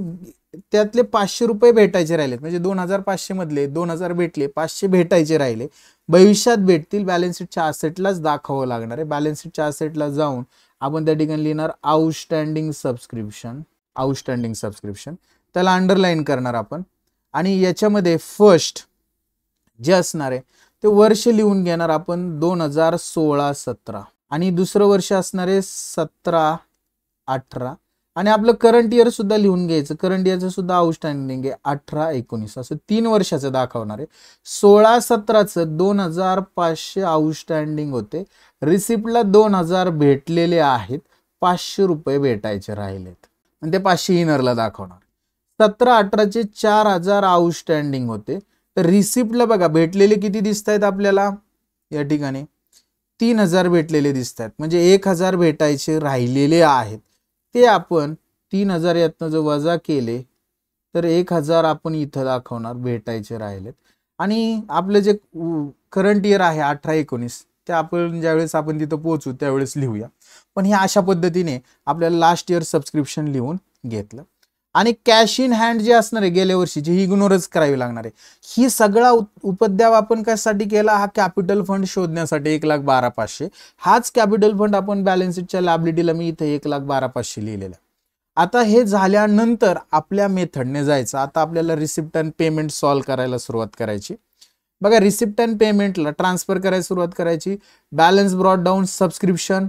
त्यातले 500 रुपये भेटायचे राहिलेत, म्हणजे 2,500 मधले 2,000 भेटले, 500 भेटायचे राहिले, भविष्यात भेटतील. बॅलन्स शीटच्या असेटलाच दाखवावं लागणार आहे. बॅलन्स शीटच्या असेटला जाऊन आपण त्या ठिकाणी लिहिणार आउटस्टँडिंग सबस्क्रिप्शन. आउटस्टँडिंग सबस्क्रिप्शन त्याला अंडरलाईन करणार आपण आणि याच्यामध्ये फर्स्ट जे असणार आहे ते वर्ष लिहून घेणार आपण 2016-17 आणि दुसरं वर्ष असणार आहे 17-18 आणि आपलं करंट इयर सुद्धा लिहून घ्यायचं. करंट इयरचं सुद्धा आउटस्टँडिंग आहे 18-19, असं 3 वर्षाचं दाखवणार आहे. 16-17चं 2,500 आउटस्टँडिंग होते, रिसिप्टला 2,000 भेटलेले आहेत, 500 रुपये भेटायचे राहिलेत आणि ते 500 इनरला दाखवणार. 17-18चे 4,000 आउटस्टँडिंग होते, तर रिसिप्टला बघा भेटलेले किती दिसत आहेत आपल्याला या ठिकाणी 3,000 भेटलेले दिसत आहेत, म्हणजे 1,000 भेटायचे राहिलेले आहेत. ते आपण 3,000 यातनं जर वजा केले तर 1,000 आपण इथं दाखवणार भेटायचे राहिलेत आणि आपलं जे करंट इयर आहे 18-19 ते आपण ज्यावेळेस आपण तिथं पोहोचू त्यावेळेस लिहूया. पण हे अशा पद्धतीने आपल्याला लास्ट इयर सबस्क्रिप्शन लिहून घेतलं आणि कॅश इन हँड जे असणार आहे गेल्या वर्षीची ही इग्नोरच करावी लागणार आहे. ही सगळा उपद्याव आपण कशासाठी केला, हा कॅपिटल फंड शोधण्यासाठी 1,12,500. हाच कॅपिटल फंड आपण बॅलन्स शीटच्या लायबिलिटीला मी इथे 1,12,500 लिहिलेला. आता हे झाल्यानंतर आपल्या मेथडने जायचं. आता आपल्याला रिसिप्ट अँड पेमेंट सॉल्व्ह करायला सुरुवात करायची. बघा रिसिप्ट अँड पेमेंटला ट्रान्सफर करायला सुरुवात करायची. Balance brought down subscription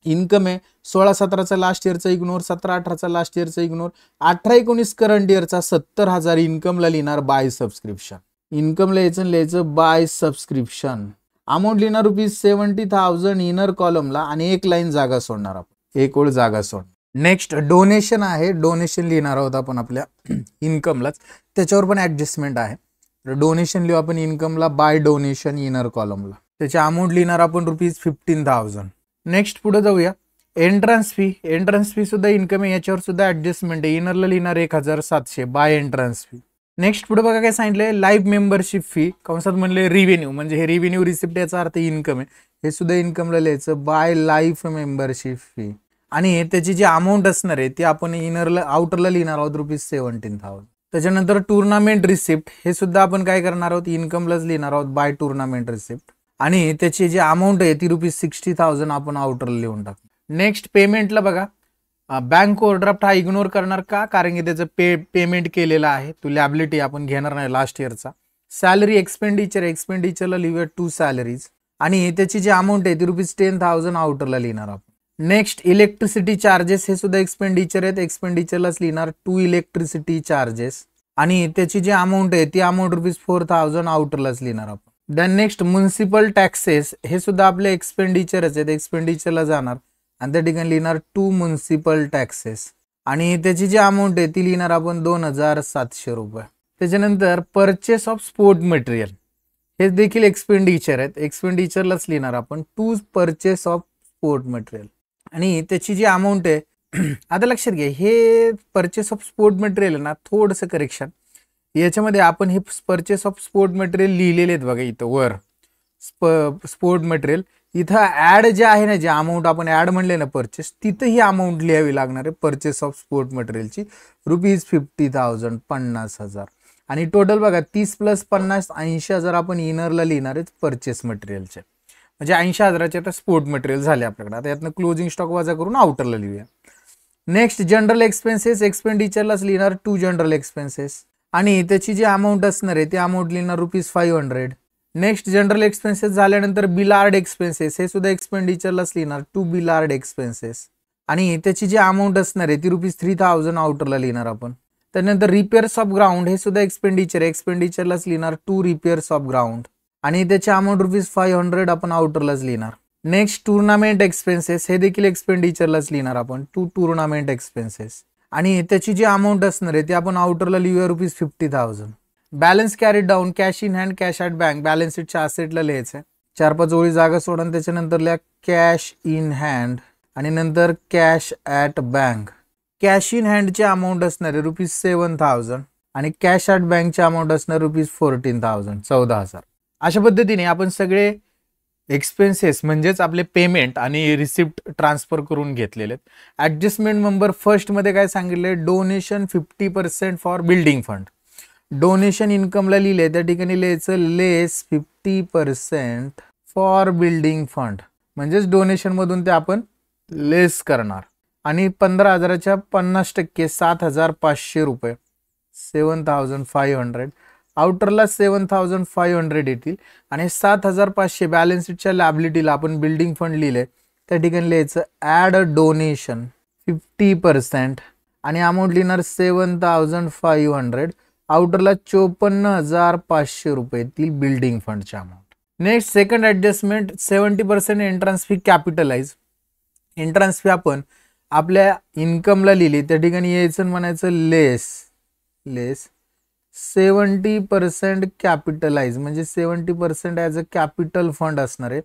income आहे 16-17चा लास्ट इयरचा इग्नोर, 17-18चा लास्ट इयरचा इग्नोर, 18-19 करंट इयरचा 70,000 इन्कमला लिहिणार बाय सबस्क्रिप्शन. इन्कमला लिहायचं बाय सबस्क्रिप्शन. अमाऊंट लिहिणार ₹70,000 इनर कॉलमला आणि एक लाईन जागा सोडणार आपण, एक ओळ जागा सोडणार. नेक्स्ट डोनेशन आहे. डोनेशन लिहिणार आहोत आपण आपल्या इन्कमलाच, त्याच्यावर पण ऍडजस्टमेंट आहे. डोनेशन लिहू आपण इन्कमला बाय डोनेशन इनर कॉलमला. त्याची अमाऊंट लिहिणार आपण ₹15,000. नेक्स्ट पुढे जाऊया. Entrance fee. एंट्रन्स फी सुद्धा इन्कम आहे, याच्यावर सुद्धा ऍडजस्टमेंट आहे. इनरला लिहिणार 1,700 बाय एंट्रन्स फी. नेक्स्ट पुढे बघा काय सांगितलंय, लाईफ मेंबरशिप फी कंसात म्हणले रिव्हेन्यू, म्हणजे हे रिव्हेन्यू रिसिप्ट याचा अर्थ इन्कम आहे, हे सुद्धा इन्कमला लिहायचं बाय लाईफ मेंबरशिप फी आणि त्याची जी अमाऊंट असणार आहे ती आपण इनरला आउटरला लिहिणार आहोत ₹17,000. त्याच्यानंतर टुर्नामेंट रिसिप्ट, हे सुद्धा आपण काय करणार आहोत इन्कमलाच लिहिणार आहोत बाय टुर्नामेंट रिसिप्ट आणि त्याची जी अमाऊंट आहे ती ₹60,000 आपण आउटरला लिहून टाकू. नेक्स्ट पेमेंटला बघा बँक ओव्हरड्राफ्ट हा इग्नोर करणार का, कारण की त्याचं पेमेंट केलेलं आहे, तो लॅबिलिटी आपण घेणार नाही लास्ट इयरचा. सॅलरी एक्सपेंडिचर, एक्सपेंडिचरला लिहूया 2 सॅलरीज आणि त्याची जी अमाऊंट आहे ती ₹10,000 आउटरला लिहिणार आपण. नेक्स्ट इलेक्ट्रिसिटी चार्जेस, हे सुद्धा एक्सपेंडिचर आहेत, एक्सपेंडिचरलाच लिहिणार 2 इलेक्ट्रिसिटी चार्जेस आणि त्याची जी अमाऊंट आहे ती अमाऊंट ₹4,000 आउटरलाच लिहिणार आपण. देन नेक्स्ट म्युनिसिपल टॅक्सेस, हे सुद्धा आपले एक्सपेंडिचरच आहेत, एक्सपेंडिचरला जाणार आणि त्या ठिकाणी लिहिणार 2 म्युनिसिपल टॅक्सेस आणि त्याची जी अमाऊंट आहे ती लिहिणार आपण ₹2,700. त्याच्यानंतर परचेस ऑफ स्पोर्ट मटेरियल, हे देखील एक्सपेंडिचर आहेत, एक्सपेंडिचरलाच लिहिणार आपण 2 परचेस ऑफ स्पोर्ट मटेरियल आणि त्याची जी अमाऊंट आहे आता लक्षात घ्या, हे परचेस ऑफ स्पोर्ट मटेरियल आहे ना, थोडंसं करेक्शन याच्यामध्ये आपण हे परचेस ऑफ स्पोर्ट मटेरियल लिहिलेले आहेत बघा इथं वर स्पोर्ट मटेरियल, इथं ऍड जे आहे ना, जे अमाऊंट आपण ऍड म्हणले ना परचेस, तिथं ही अमाऊंट लिहावी लागणार आहे परचेस ऑफ स्पोर्ट मटेरियलची ₹50,000 50,000 आणि टोटल बघा 30 + 50 80,000 आपण इनरला लिहिणार आहेत परचेस मटेरियलचे, म्हणजे 80,000चे आता स्पोर्ट मटेरियल झाले आपल्याकडे. आता यातनं क्लोजिंग स्टॉक वजा करून आउटरला लिहूया. नेक्स्ट जनरल एक्सपेन्सेस, एक्सपेंडिचरलाच लिहिणार 2 जनरल एक्सपेन्सेस आणि त्याची जी अमाऊंट असणार आहे ती अमाऊंट लिहिणार ₹500. नेक्स्ट जनरल एक्सपेन्सेस झाल्यानंतर बिलार्ड एक्सपेन्सेस, हे सुद्धा एक्सपेंडिचरलाच लिहिणार 2 बिलार्ड एक्सपेन्सेस आणि त्याची जी अमाऊंट असणार आहे ती ₹3,000 आउटरला लिहिणार आपण. त्यानंतर रिपेअर्स ऑफ ग्राउंड, हे सुद्धा एक्सपेंडिचर, एक्सपेंडिचरलाच लिहिणार 2 रिपेअर्स ऑफ ग्राउंड आणि त्याची अमाऊंट ₹500 आपण आउटरलाच लिहिणार. नेक्स्ट टुर्नामेंट एक्सपेन्सेस, हे देखील एक्सपेंडिचरलाच लिहिणार आपण, टुर्नामेंट एक्सपेन्सेस. आणि त्याची जी अमाऊंट असणार आहे ती आपण आउटरला लिहूया ₹50,000. Balance carried down, cash in hand, cash at bank, balance शीटच्या असेटला लिहायचं आहे. 4-5 ओळी जागा सोडा आणि त्याच्यानंतर लिहा कॅश इन हँड आणि नंतर cash at bank. Cash in हँडची अमाऊंट असणार आहे ₹7,000 आणि कॅश ॲट बँकची अमाऊंट असणार ₹14,000, 14,000. अशा पद्धतीने आपण सगळे एक्सपेन्सेस म्हणजेच आपले पेमेंट आणि रिसिप्ट ट्रान्सफर करून घेतलेले आहेत. ॲडजस्टमेंट नंबर फर्स्टमध्ये काय सांगितले, donation 50% for building fund. Donation इन्कमला लिहिले त्या ठिकाणी लिहायचं लेस 50% फॉर बिल्डिंग फंड, म्हणजेच डोनेशनमधून ते आपण लेस करणार. आणि 15,000च्या 50% ₹7,500, 7,500. आउटरला 7,500 येतील आणि 7,500 बॅलन्स शीटच्या लॅबिलिटीला आपण बिल्डिंग फंड लिहिले त्या ठिकाणी लिहायचं ॲड डोनेशन 50% आणि अमाऊंट लिहिणार ₹7,500. आउटरला ₹54,500 येतील बिल्डिंग फंडच्या amount. Next second adjustment, 70% entrance fee capitalise. Entrance fee आपण आपल्या इन्कमला लिहिली त्या ठिकाणी यायचं म्हणायचं लेस 70% कॅपिटलाइज, म्हणजे 70% ॲज अ कॅपिटल फंड असणार आहे.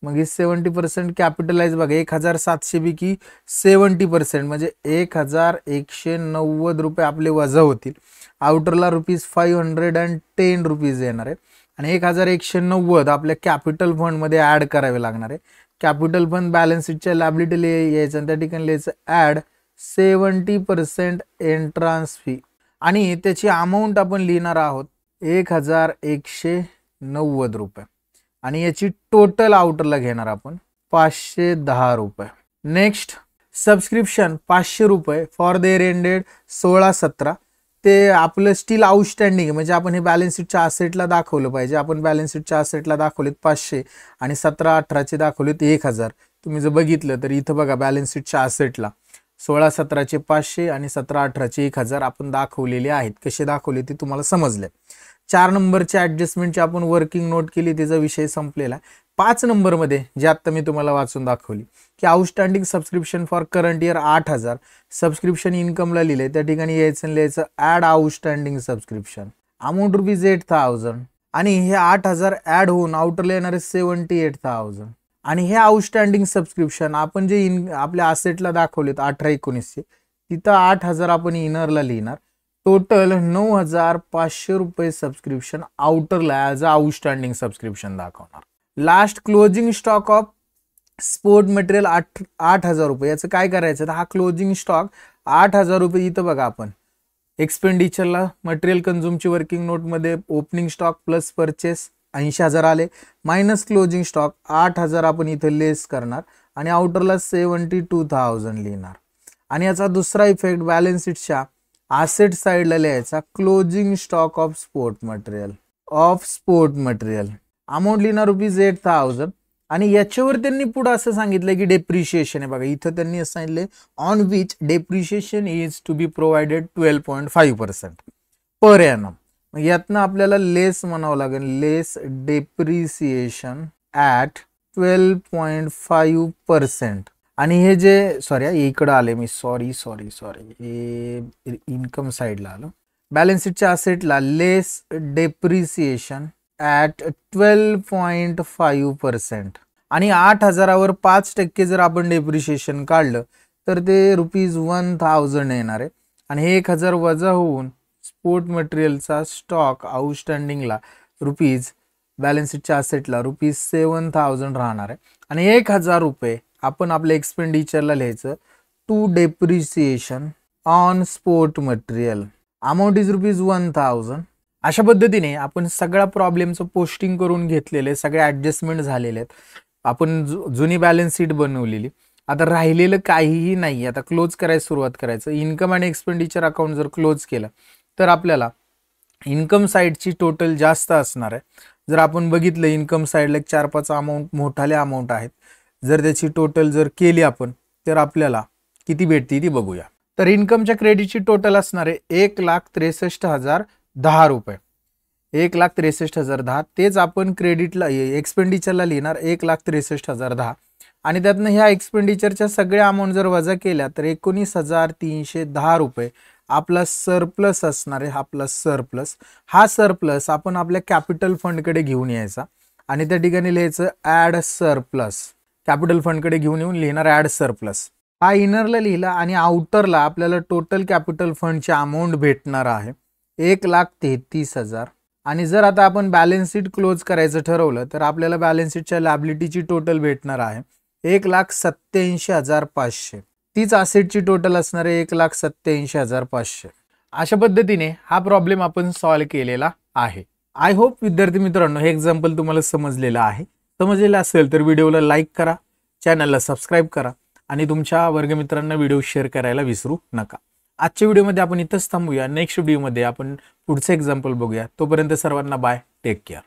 मग हे 70% कॅपिटलाइज बघा, 1,700 पैकी 70% म्हणजे ₹1,190 आपले वजा होतील. आउटरला ₹510 येणार आहे आणि 1,190 आपल्या कॅपिटल फंडमध्ये ॲड करावे लागणार आहे. कॅपिटल फंड बॅलन्स शीटच्या लॅबिलिटीला यायचं आणि त्या ठिकाणी लिहायचं ॲड 70% एंट्रन्स फी आणि त्याची अमाऊंट आपण लिहिणार आहोत ₹1,190 आणि याची टोटल आउटरला घेणार आपण ₹510. Next subscription ₹500 for the year ended 16-17. ते आपलं स्टील आउटस्टँडिंग आहे, म्हणजे आपण हे बॅलन्स शीटच्या असेटला दाखवलं पाहिजे. आपण बॅलन्स शीटच्या असेटला दाखवलेत 500 आणि 17-18चे दाखवलेत 1,000. तुम्ही जर बघितलं तर इथं बघा बॅलन्स शीटच्या असेटला 16-17चे 500 आणि 17-18चे 1,000 आपण दाखवलेले आहेत. कसे दाखवले ते तुम्हाला समजले. 4 नंबरच्या ॲडजस्टमेंटची आपण वर्किंग नोट केली, त्याचा विषय संपलेला. 5 नंबरमध्ये जे आत्ता मी तुम्हाला वाचून दाखवली की outstanding subscription for current year 8,000. Subscription इन्कमला लिहिले त्या ठिकाणी यायचं लिहायचं ॲड आउटस्टँडिंग सबस्क्रिप्शन अमाऊंट ₹8,000 आणि हे 8,000 ॲड होऊन आउटरला येणारे 78,000. आणि हे आउटस्टँडिंग सबस्क्रिप्शन आपण जे आपल्या असेटला दाखवलेत 18-19चे, तिथं 8,000 आपण इनरला लिहिणार. टोटल ₹9,500 सबस्क्रिप्शन आउटरला ॲज अ आउटस्टँडिंग सबस्क्रिप्शन दाखवणार. Last closing stock of sport material 8,000. याचं काय करायचं, तर हा क्लोजिंग स्टॉक 8,000 इथं बघा आपण एक्सपेंडिचरला मटेरियल कन्झ्युमची वर्किंग नोटमध्ये ओपनिंग स्टॉक प्लस परचेस 80,000 आले, मायनस क्लोजिंग स्टॉक 8,000 आपण इथे लेस करणार आणि आउटरला 72,000 लिहिणार. आणि याचा दुसरा इफेक्ट बॅलन्स शीटच्या असेट साईडला लिहायचा closing stock of sport material amount लिहिणार ₹8,000 आणि याच्यावर त्यांनी पुढे असं सांगितलं की डेप्रिशिएशन आहे. बघा इथं त्यांनी असं सांगितले on which depreciation is to be provided 12.5% per annum. मग यातनं आपल्याला लेस म्हणावं लागेल, लेस डेप्रिसिएशन ॲट 12.5%. आणि हे जे इकडं आले मी सॉरी हे इन्कम साईडला आलो. बॅलन्स शीटच्या असेटला लेस डेप्रिसिएशन ॲट 12.5% आणि 8,000वर 5% जर आपण डेप्रिशिएशन काढलं तर ते ₹1,000 येणार आहे. आणि हे 1,000 वजा होऊन स्पोर्ट मटेरियलचा स्टॉक आउटस्टँडिंगला बॅलन्स शीटच्या असेटला ₹7,000 राहणार आहे. आणि ₹1,000 आपण आपल्या एक्सपेंडिचरला लिहायचं to depreciation on sport material amount is ₹1,000. अशा पद्धतीने आपण सगळ्या प्रॉब्लेमचं पोस्टिंग करून घेतलेले, सगळे ॲडजस्टमेंट झालेले आहेत. आपण जुनी बॅलन्स शीट बनवलेली. आता राहिलेलं काहीही नाही, आता क्लोज करायला सुरुवात करायचं. इन्कम आणि एक्सपेंडिचर अकाउंट जर क्लोज केलं तर आपल्याला इन्कम साईडची टोटल जास्त असणार आहे. जर आपण बघितलं इन्कम साईडला 4-5 अमाऊंट मोठाले अमाऊंट आहेत, जर त्याची टोटल जर केली आपण तर आपल्याला किती भेटते ती बघूया. तर इन्कमच्या क्रेडिटची टोटल असणार आहे ₹1,63,010. 1,63,010. तेच आपण क्रेडिटला एक्सपेंडिचरला लिहिणार 1,63,010 आणि त्यातनं ह्या एक्सपेंडिचरच्या सगळ्या अमाऊंट जर वजा केल्या तर 19,310 रुपये आपला सरप्लस असणार आहे. आपला सरप्लस, हा सरप्लस आपण आपल्या कॅपिटल फंडकडे घेऊन यायचा आणि त्या ठिकाणी लिहायचं ॲड सरप्लस. कॅपिटल फंडकडे घेऊन येऊन लिहिणार ॲड सरप्लस. हा इनरला लिहिला आणि आउटरला आपल्याला टोटल कॅपिटल फंडची अमाऊंट भेटणार आहे 1,33,000. आणि जर आता आपण बॅलन्स शीट क्लोज करायचं ठरवलं तर आपल्याला बॅलन्स शीटच्या लायबिलिटीची टोटल भेटणार आहे 1,87,500. तीच असेटची टोटल असणार आहे 1,87,500. अशा पद्धतीने हा प्रॉब्लेम आपण सॉल्व्ह केलेला आहे. आय होप विद्यार्थी मित्रांनो हे एक्झाम्पल तुम्हाला समजलेलं आहे. समजलेलं असेल तर व्हिडिओला लाईक करा, चॅनलला सबस्क्राईब करा आणि तुमच्या वर्गमित्रांना व्हिडिओ शेअर करायला विसरू नका. आजच्या व्हिडिओमध्ये आपण इथंच थांबूया. नेक्स्ट व्हिडिओमध्ये आपण पुढचं एक्झाम्पल बघूया. तोपर्यंत सर्वांना बाय, टेक केअर.